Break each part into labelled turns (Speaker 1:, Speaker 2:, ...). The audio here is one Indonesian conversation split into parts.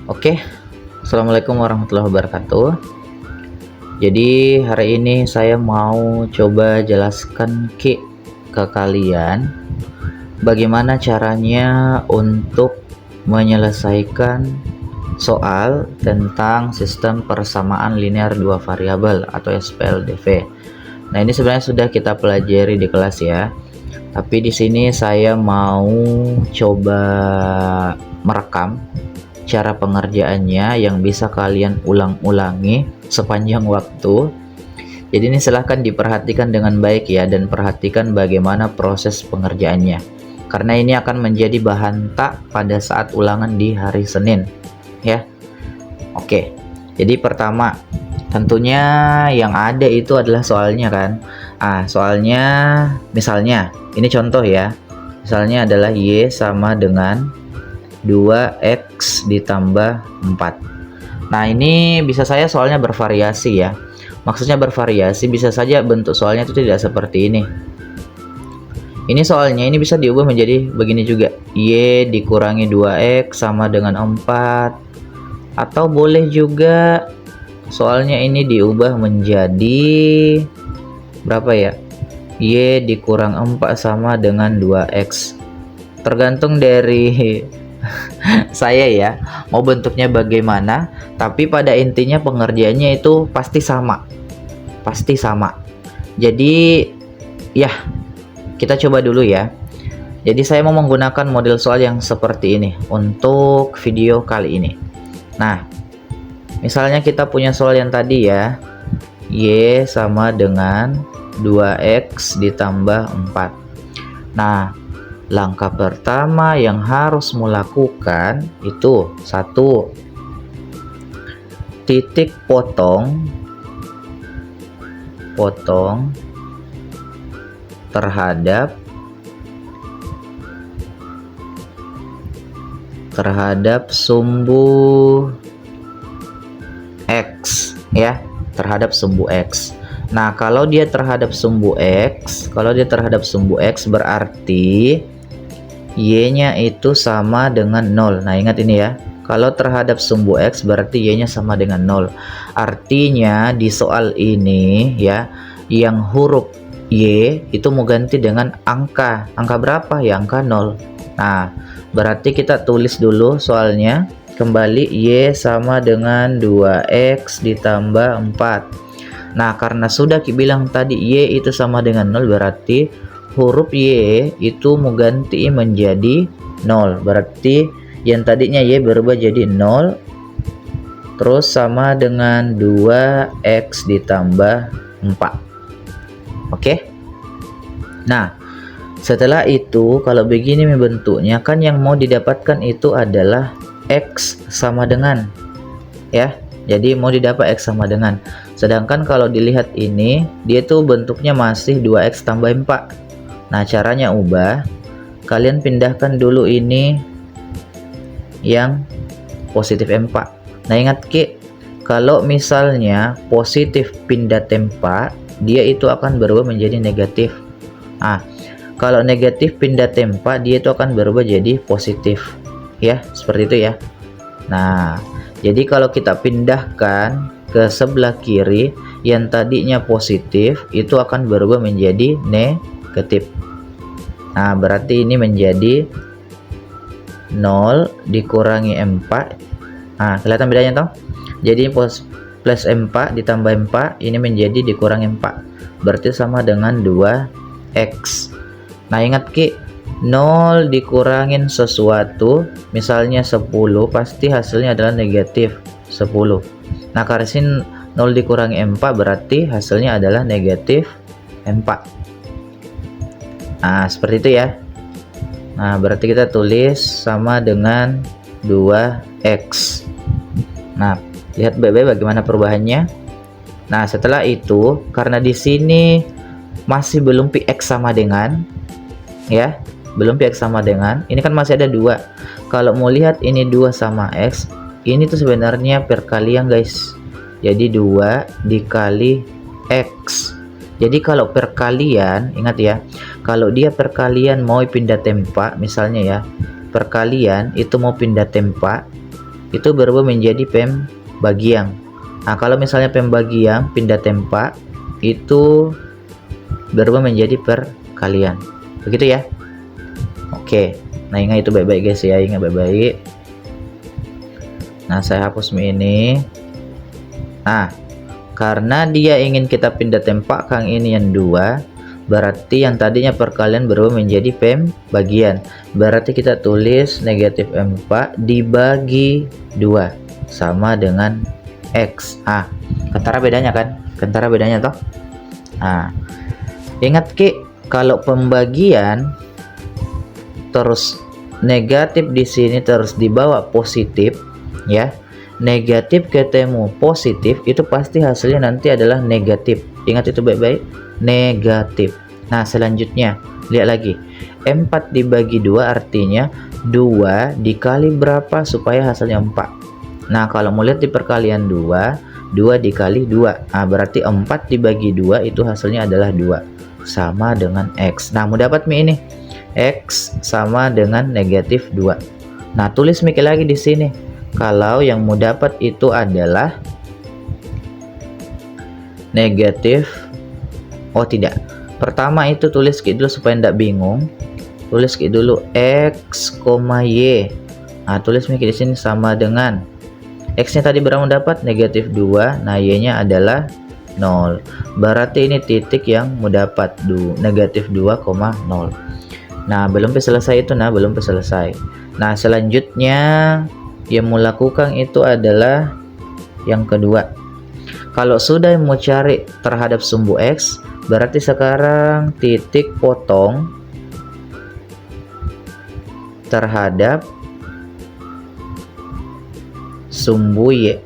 Speaker 1: Oke, Assalamualaikum warahmatullahi wabarakatuh. Jadi hari ini saya mau coba jelaskan ke kalian bagaimana caranya untuk menyelesaikan soal tentang sistem persamaan linear dua variabel atau SPLDV. Nah, ini sebenarnya sudah kita pelajari di kelas ya. Tapi di sini saya mau coba merekam cara pengerjaannya yang bisa kalian ulang-ulangi sepanjang waktu. Jadi ini silahkan diperhatikan dengan baik ya, dan perhatikan bagaimana proses pengerjaannya, karena ini akan menjadi bahan tak pada saat ulangan di hari Senin ya. Oke, jadi pertama tentunya yang ada itu adalah soalnya kan. Soalnya misalnya ini contoh ya, misalnya adalah Y sama dengan 2x ditambah 4. Nah, ini bisa saya soalnya bervariasi ya. Maksudnya bervariasi, bisa saja bentuk soalnya itu tidak seperti ini. Ini soalnya ini bisa diubah menjadi begini juga. Y dikurangi 2x sama dengan 4. Atau boleh juga soalnya ini diubah menjadi berapa ya? Y dikurang 4 sama dengan 2x. Tergantung dari saya ya, mau bentuknya bagaimana, tapi pada intinya pengerjaannya itu pasti sama. Jadi ya, kita coba dulu ya. Jadi saya mau menggunakan model soal yang seperti ini untuk video kali ini. Nah, misalnya kita punya soal yang tadi ya, Y sama dengan 2x ditambah 4. Nah, langkah pertama yang harus melakukan itu satu, titik potong terhadap sumbu x ya, terhadap sumbu x. Nah, kalau dia terhadap sumbu x berarti Y-nya itu sama dengan 0. Nah, ingat ini ya. Kalau terhadap sumbu X berarti Y-nya sama dengan 0. Artinya di soal ini ya, yang huruf Y itu mau ganti dengan angka. Angka berapa? Ya, angka 0. Nah, berarti kita tulis dulu soalnya. Kembali Y sama dengan 2X ditambah 4. Nah, karena sudah bilang tadi Y itu sama dengan 0, berarti huruf Y itu mau ganti menjadi 0. Berarti yang tadinya Y berubah jadi 0, terus sama dengan 2x ditambah 4. Oke. Nah, setelah itu kalau begini bentuknya kan, yang mau didapatkan itu adalah x sama dengan ya. Jadi mau didapat x sama dengan. Sedangkan kalau dilihat ini, dia tuh bentuknya masih 2x tambah 4. Nah, caranya ubah, kalian pindahkan dulu ini yang positif 4. Nah, ingat kalau misalnya positif pindah tempat, dia itu akan berubah menjadi negatif. Kalau negatif pindah tempat, dia itu akan berubah jadi positif ya, seperti itu ya. Nah, jadi kalau kita pindahkan ke sebelah kiri, yang tadinya positif itu akan berubah menjadi negatif. Nah, berarti ini menjadi 0 dikurangi 4. Nah, kelihatan bedanya toh? Jadi plus 4 ditambah 4, ini menjadi dikurangi 4. Berarti sama dengan 2x. Nah, ingat 0 dikurangin sesuatu, misalnya 10, pasti hasilnya adalah negatif 10. Nah, karena sini 0 dikurangi 4 berarti hasilnya adalah negatif 4. Nah, seperti itu ya. Nah, berarti kita tulis sama dengan 2x. Nah, lihat baik-baik bagaimana perubahannya. Nah, setelah itu karena di sini masih belum px sama dengan ya, belum px sama dengan, ini kan masih ada 2. Kalau mau lihat ini 2 sama x, ini tuh sebenarnya perkalian guys. Jadi 2 dikali x. Jadi kalau perkalian, ingat ya, kalau dia perkalian mau pindah tempat, misalnya ya, perkalian itu mau pindah tempat, itu berubah menjadi pembagian. Nah, kalau misalnya pembagian pindah tempat itu berubah menjadi perkalian. Begitu ya. Oke. Nah, ingat itu baik-baik guys ya, ingat baik-baik. Nah, saya hapus ini. Nah, karena dia ingin kita pindah tempat kang ini yang 2, berarti yang tadinya perkalian berubah menjadi pembagian. Berarti kita tulis negatif 4 dibagi 2 sama dengan X. Kentara bedanya kan? Kentara bedanya toh? Nah, ingat Ki, kalau pembagian terus negatif di sini terus dibawa positif ya. Negatif ketemu positif itu pasti hasilnya nanti adalah negatif. Ingat itu baik-baik, negatif. Nah, selanjutnya lihat lagi. 4 dibagi 2 artinya 2 dikali berapa supaya hasilnya 4. Nah, kalau mau lihat di perkalian 2 dikali 2. Nah, berarti 4 dibagi 2 itu hasilnya adalah 2 sama dengan X. Nah, mau dapat Mi ini. X sama dengan negatif 2. Nah, tulis mikir lagi di sini. Kalau yang mau dapat itu adalah negatif. Oh, tidak. Pertama itu tulis dulu supaya tidak bingung. Tulis dulu X, Y. Nah, tulis mikir di sini sama dengan X-nya tadi berapa dapat? Negatif 2. Nah, Y-nya adalah 0. Berarti ini titik yang mau dapat negatif 2,0. Nah, belum selesai itu. Nah, belum selesai. Nah, selanjutnya yang mau lakukan itu adalah yang kedua. Kalau sudah mau cari terhadap sumbu X, berarti sekarang titik potong terhadap sumbu Y.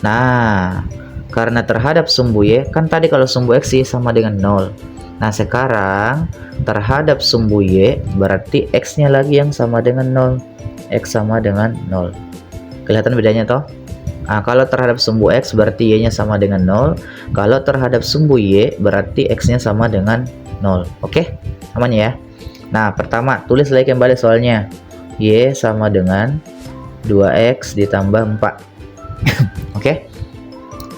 Speaker 1: Nah, karena terhadap sumbu Y kan tadi kalau sumbu X Y sama dengan 0. Nah, sekarang terhadap sumbu Y berarti X-nya lagi yang sama dengan 0. X sama dengan 0. Kelihatan bedanya toh? Nah, kalau terhadap sumbu X berarti Y-nya sama dengan 0. Kalau terhadap sumbu Y berarti X-nya sama dengan 0. Oke? Aman ya? Nah, pertama tulis lagi kembali soalnya. Y sama dengan 2X ditambah 4. Oke?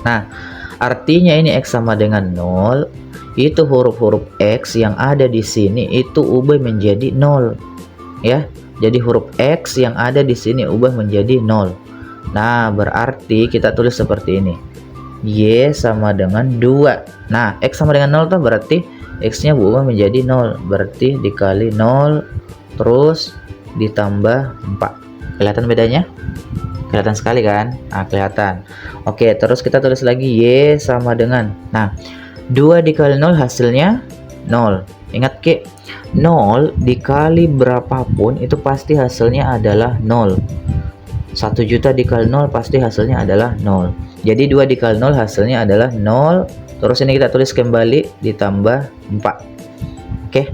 Speaker 1: Nah, artinya ini X sama dengan 0. Itu huruf-huruf X yang ada di sini itu ubah menjadi 0. Ya. Jadi huruf X yang ada di sini ubah menjadi 0. Nah, berarti kita tulis seperti ini. Y sama dengan 2. Nah, X sama dengan 0 tuh berarti X-nya berubah menjadi 0. Berarti dikali 0 terus ditambah 4. Kelihatan bedanya? Kelihatan sekali kan? Nah, kelihatan. Oke, terus kita tulis lagi Y sama dengan, nah, 2 dikali 0 hasilnya 0. Ingat Ki, 0 dikali berapapun itu pasti hasilnya adalah 0. 1 juta dikali 0 pasti hasilnya adalah 0. Jadi 2 dikali 0 hasilnya adalah 0. Terus ini kita tulis kembali ditambah 4. Oke.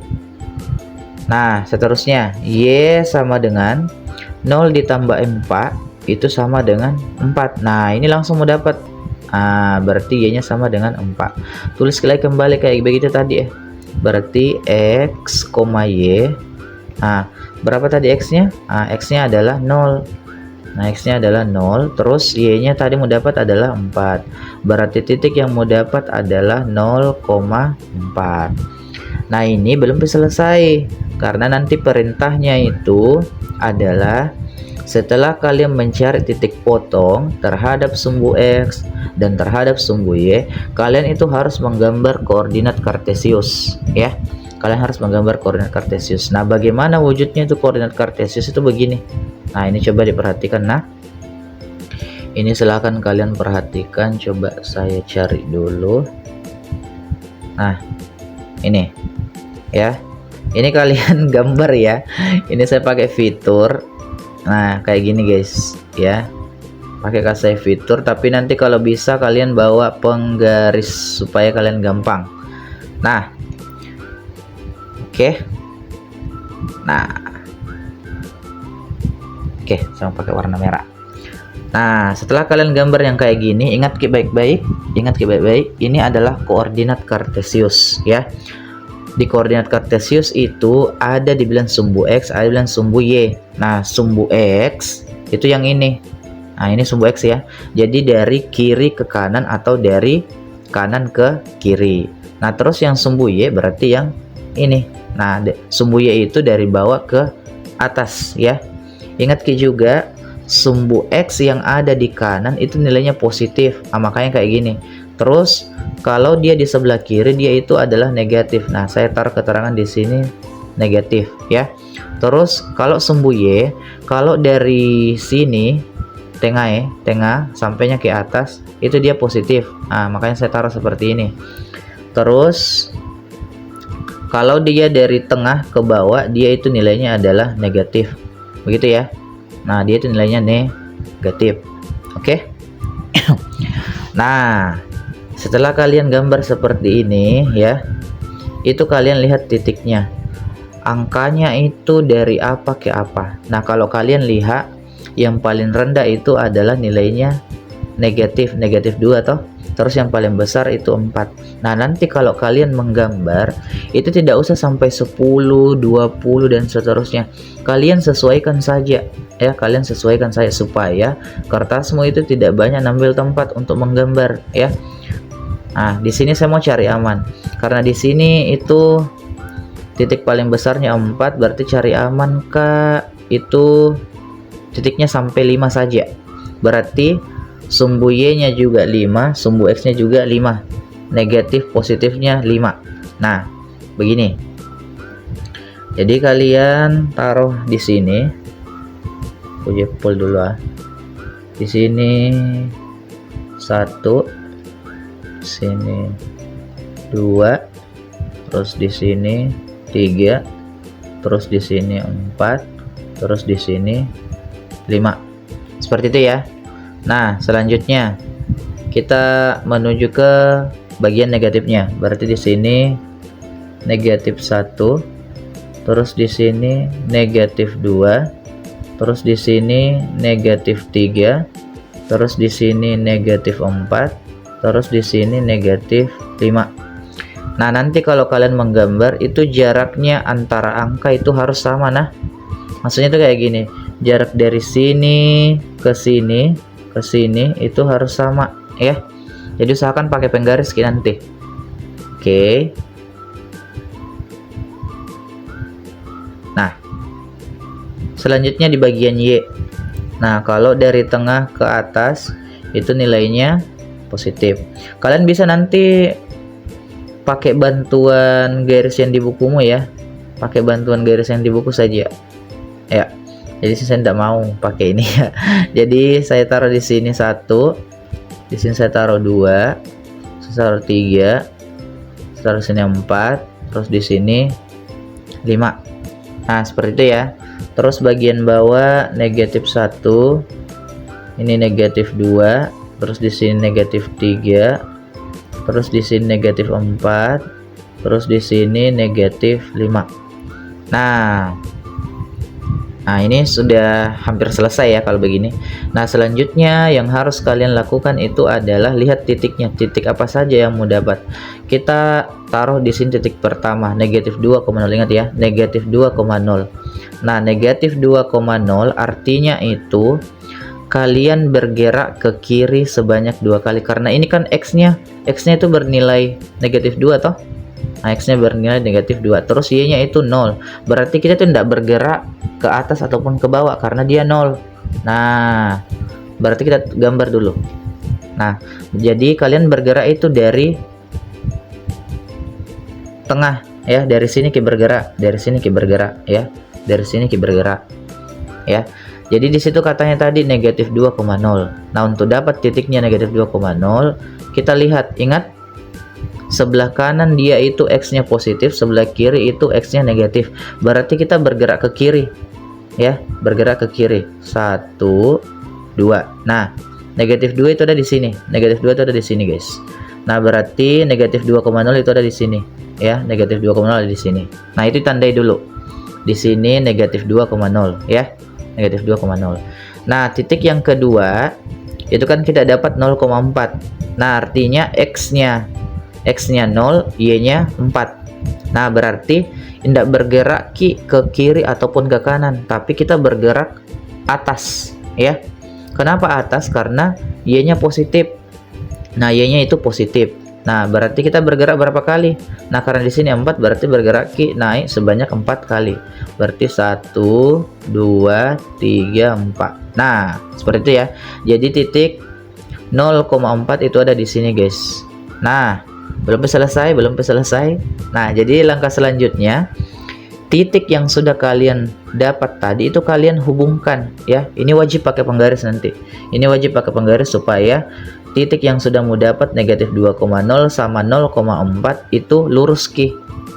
Speaker 1: Nah, seterusnya Y sama dengan 0 ditambah 4 itu sama dengan 4. Nah, ini langsung mau dapat. Berarti Y-nya sama dengan 4. Tulis kembali kayak begitu tadi ya. Berarti X, Y. Nah, berapa tadi X-nya? X-nya adalah 0. Nah, X-nya adalah 0. Terus Y-nya tadi mau dapat adalah 4. Berarti titik yang mau dapat adalah 0,4. Nah, ini belum selesai. Karena nanti perintahnya itu adalah setelah kalian mencari titik potong terhadap sumbu X dan terhadap sumbu Y, kalian itu harus menggambar koordinat kartesius ya. Kalian harus menggambar koordinat kartesius. Nah, bagaimana wujudnya itu koordinat kartesius itu begini. Nah, ini coba diperhatikan. Nah, ini silahkan kalian perhatikan. Coba saya cari dulu. Nah, ini ya. Ini kalian gambar ya. Ini saya pakai fitur. Nah, kayak gini guys ya. Pakai kasih fitur, tapi nanti kalau bisa kalian bawa penggaris supaya kalian gampang. Nah, oke. Nah, oke, saya pakai warna merah. Nah, setelah kalian gambar yang kayak gini, ingat baik-baik, ini adalah koordinat kartesius ya. di koordinat kartesius itu ada dibilang sumbu X, ada dibilang sumbu Y. Nah, sumbu X itu yang ini. Nah, ini sumbu X ya. Jadi dari kiri ke kanan atau dari kanan ke kiri. Nah, terus yang sumbu Y berarti yang ini. Nah, sumbu Y itu dari bawah ke atas ya. Ingat juga sumbu X yang ada di kanan itu nilainya positif. Nah, makanya kayak gini. Terus kalau dia di sebelah kiri dia itu adalah negatif. Nah, saya taruh keterangan di sini negatif ya. Terus kalau sumbu Y, kalau dari sini tengah sampainya ke atas itu dia positif. Nah, makanya saya taruh seperti ini. Terus kalau dia dari tengah ke bawah dia itu nilainya adalah negatif. Begitu ya. Nah, dia itu nilainya negatif. Oke. Nah, setelah kalian gambar seperti ini ya, itu kalian lihat titiknya. Angkanya itu dari apa ke apa. Nah, kalau kalian lihat yang paling rendah itu adalah nilainya negatif 2 toh. Terus yang paling besar itu 4. Nah, nanti kalau kalian menggambar itu tidak usah sampai 10, 20 dan seterusnya. Kalian sesuaikan saja ya, kalian sesuaikan saja supaya kertasmu itu tidak banyak ngambil tempat untuk menggambar ya. Nah, di sini saya mau cari aman. Karena di sini itu titik paling besarnya 4, berarti cari aman Kak itu titiknya sampai 5 saja. Berarti sumbu Y-nya juga 5, sumbu X-nya juga 5. Negatif positifnya 5. Nah, begini. Jadi kalian taruh di sini. Aku jepol dulu ah. Di sini 1, sini 2, terus di sini 3, terus di sini 4, terus di sini 5. Seperti itu ya. Nah, selanjutnya kita menuju ke bagian negatifnya. Berarti di sini negatif 1, terus di sini negatif 2, terus di sini negatif 3, terus di sini negatif 4, terus di sini negatif 5. Nah, nanti kalau kalian menggambar itu jaraknya antara angka itu harus sama. Nah, maksudnya itu kayak gini, jarak dari sini ke sini itu harus sama ya. Jadi usahakan pakai penggaris nanti. Oke. Nah, selanjutnya di bagian Y. Nah, kalau dari tengah ke atas itu nilainya positif. Kalian bisa nanti pakai bantuan garis yang di bukumu ya. Pakai bantuan garis yang di buku saja. Ya. Jadi saya tidak mau pakai ini ya. Jadi saya taruh di sini 1. Di sini saya taruh 2. Saya taruh 3. Saya taruh sini 4. Terus di sini 5. Nah, seperti itu ya. Terus bagian bawah negatif 1. Ini negatif 2. Terus di sini negatif 3, terus di sini negatif 4, terus di sini negatif 5. Nah, ini sudah hampir selesai ya kalau begini. Nah, selanjutnya yang harus kalian lakukan itu adalah lihat titiknya. Titik apa saja yang mau dapat. Kita taruh di sini titik pertama, negatif 2,0. Ingat ya, negatif 2,0. Nah, negatif 2,0 artinya itu kalian bergerak ke kiri sebanyak 2 kali, karena ini kan X-nya itu bernilai negatif 2 toh. Nah, X-nya bernilai negatif 2, terus Y-nya itu 0. Berarti kita tuh tidak bergerak ke atas ataupun ke bawah karena dia 0. Nah, berarti kita gambar dulu. Nah, jadi kalian bergerak itu dari tengah ya, dari sini ke bergerak, dari sini ke bergerak ya, dari sini ke bergerak ya. Jadi di situ katanya tadi negatif 2,0. Nah, untuk dapat titiknya negatif 2,0, kita lihat, ingat sebelah kanan dia itu X-nya positif, sebelah kiri itu X-nya negatif. Berarti kita bergerak ke kiri. Ya, bergerak ke kiri. 1, 2. Nah, negatif 2 itu ada di sini. Negatif 2 itu ada di sini, guys. Nah, berarti negatif 2,0 itu ada di sini. Ya, negatif 2,0 ada di sini. Nah, itu tandai dulu. Di sini negatif 2,0 ya. Negatif 2,0. Nah, titik yang kedua itu kan kita dapat 0,4. Nah, artinya X-nya 0, Y-nya 4. Nah, berarti tidak bergerak ke kiri ataupun ke kanan, tapi kita bergerak atas, ya. Kenapa atas? Karena Y-nya positif. Nah, Y-nya itu positif. Nah, berarti kita bergerak berapa kali? Nah, karena di sini 4, berarti bergerak naik sebanyak 4 kali. Berarti 1, 2, 3, 4. Nah, seperti itu ya. Jadi titik 0,4 itu ada di sini, guys. Nah, belum selesai. Nah, jadi langkah selanjutnya, titik yang sudah kalian dapat tadi itu kalian hubungkan, ya. Ini wajib pakai penggaris nanti. Ini wajib pakai penggaris supaya titik yang sudah mau dapat negatif 2,0 sama 0,4 itu lurus ki,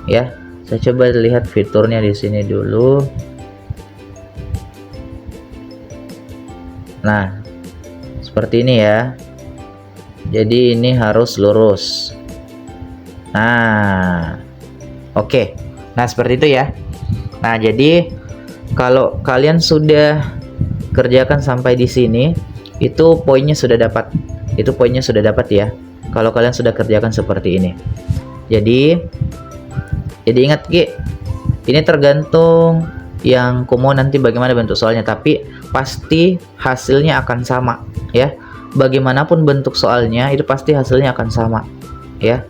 Speaker 1: ya. Saya coba lihat fiturnya di sini dulu. Nah, seperti ini ya. Jadi ini harus lurus. Nah, oke. Nah, seperti itu ya. Nah, jadi kalau kalian sudah kerjakan sampai di sini, itu poinnya sudah dapat. Itu poinnya sudah dapat ya. Kalau kalian sudah kerjakan seperti ini. Jadi ingat Ki, ini tergantung yang kamu nanti bagaimana bentuk soalnya, tapi pasti hasilnya akan sama ya. Bagaimanapun bentuk soalnya itu pasti hasilnya akan sama ya.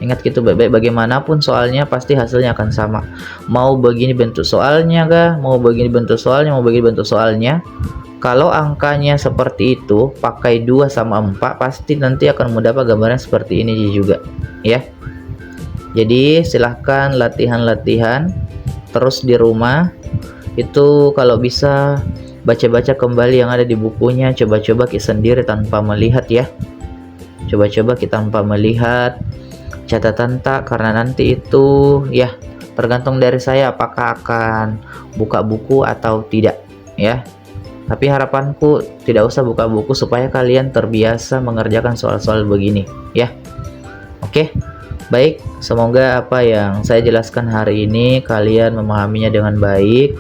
Speaker 1: Ingat gitu baik-baik, bagaimanapun soalnya pasti hasilnya akan sama. Mau begini bentuk soalnya kah, mau begini bentuk soalnya, mau begini bentuk soalnya. Kalau angkanya seperti itu, pakai 2 sama 4, pasti nanti akan mendapat gambaran seperti ini juga ya. Jadi silahkan latihan-latihan terus di rumah. Itu kalau bisa baca-baca kembali yang ada di bukunya, coba-coba kita sendiri tanpa melihat ya. Coba-coba kita tanpa melihat catatan tak, karena nanti itu ya tergantung dari saya apakah akan buka buku atau tidak ya. Tapi harapanku tidak usah buka buku supaya kalian terbiasa mengerjakan soal-soal begini ya. Oke, baik, semoga apa yang saya jelaskan hari ini kalian memahaminya dengan baik.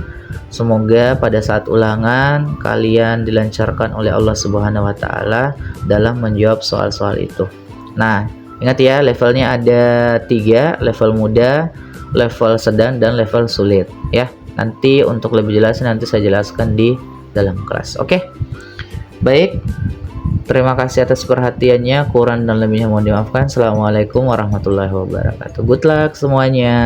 Speaker 1: Semoga pada saat ulangan kalian dilancarkan oleh Allah Subhanahu wa taala dalam menjawab soal-soal itu. Nah, ingat ya, levelnya ada 3, level mudah, level sedang, dan level sulit ya. Nanti untuk lebih jelasnya nanti saya jelaskan di dalam kelas. Oke. Baik. Terima kasih atas perhatiannya. Kurang dan lebihnya mohon dimaafkan. Assalamualaikum warahmatullahi wabarakatuh. Good luck semuanya.